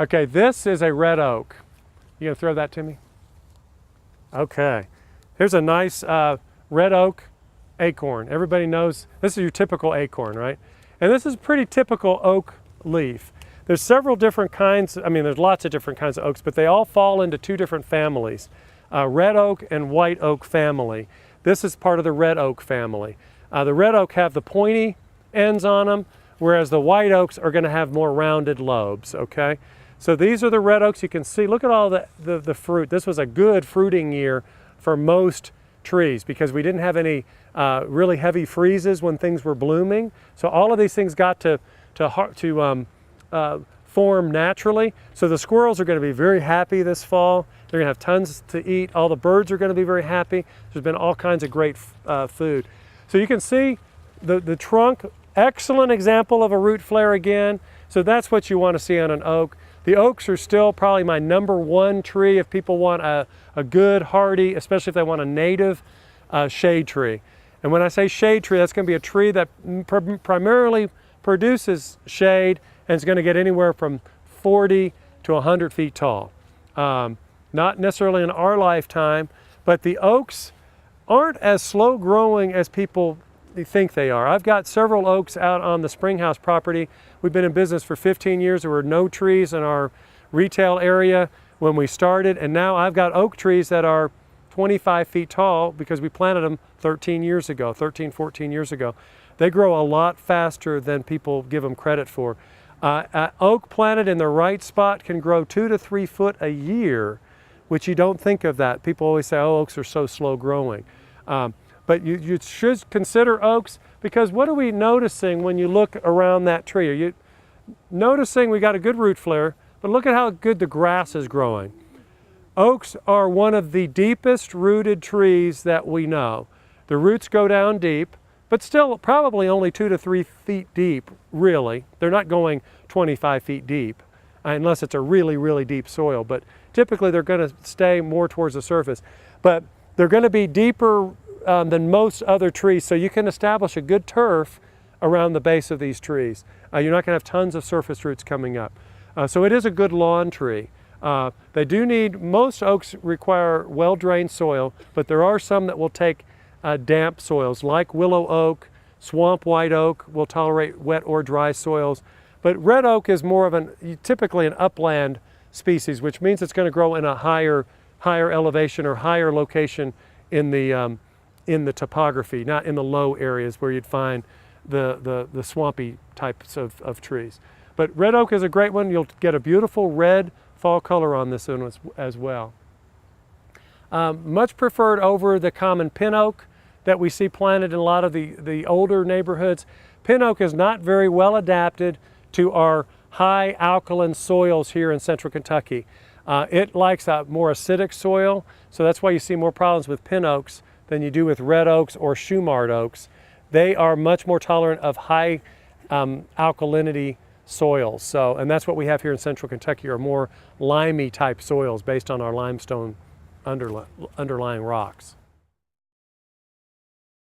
Okay, this is a red oak. You gonna throw that to me? Okay, here's a nice red oak acorn. Everybody knows this is your typical acorn, right? And this is pretty typical oak leaf. There's several different kinds, I mean there's lots of different kinds of oaks, but they all fall into two different families, red oak and white oak family. This is part of the red oak family. The red oak have the pointy ends on them, whereas the white oaks are going to have more rounded lobes, okay? So these are the red oaks. You can see, look at all the fruit. This was a good fruiting year for most trees because we didn't have any really heavy freezes when things were blooming. So all of these things got to form naturally. So the squirrels are going to be very happy this fall. They're going to have tons to eat. All the birds are going to be very happy. There's been all kinds of great food. So you can see the trunk, excellent example of a root flare again. So that's what you want to see on an oak. The oaks are still probably my #1 tree if people want a good, hardy, especially if they want a native shade tree. And when I say shade tree, that's going to be a tree that primarily produces shade and is going to get anywhere from 40 to 100 feet tall. Not necessarily in our lifetime, but the oaks aren't as slow growing as people think they are. I've got several oaks out on the Springhouse property. We've been in business for 15 years. There were no trees in our retail area when we started, and now I've got oak trees that are 25 feet tall because we planted them 13 years ago, 13, 14 years ago. They grow a lot faster than people give them credit for. Oak planted in the right spot can grow 2 to 3 foot a year, which you don't think of that. People always say, oh, oaks are so slow growing. But you should consider oaks because what are we noticing when you look around that tree? Are you noticing we got a good root flare, but look at how good the grass is growing. Oaks are one of the deepest rooted trees that we know. The roots go down deep, but still probably only 2 to 3 feet deep, really. They're not going 25 feet deep unless it's a really, really deep soil, but typically they're going to stay more towards the surface. But they're going to be deeper than most other trees, so you can establish a good turf around the base of these trees. You're not going to have tons of surface roots coming up. So it is a good lawn tree. They do need, most oaks require well-drained soil, but there are some that will take damp soils, like willow oak, swamp white oak will tolerate wet or dry soils. But red oak is more of typically an upland species, which means it's going to grow in a higher elevation or higher location in the topography, not in the low areas where you'd find the swampy types of trees. But red oak is a great one. You'll get a beautiful red fall color on this one as well. Much preferred over the common pin oak that we see planted in a lot of the older neighborhoods. Pin oak is not very well adapted to our high alkaline soils here in central Kentucky. It likes a more acidic soil, so that's why you see more problems with pin oaks than you do with red oaks or Shumard oaks. They are much more tolerant of high alkalinity soils. And that's what we have here in central Kentucky, are more limey type soils based on our limestone underlying rocks.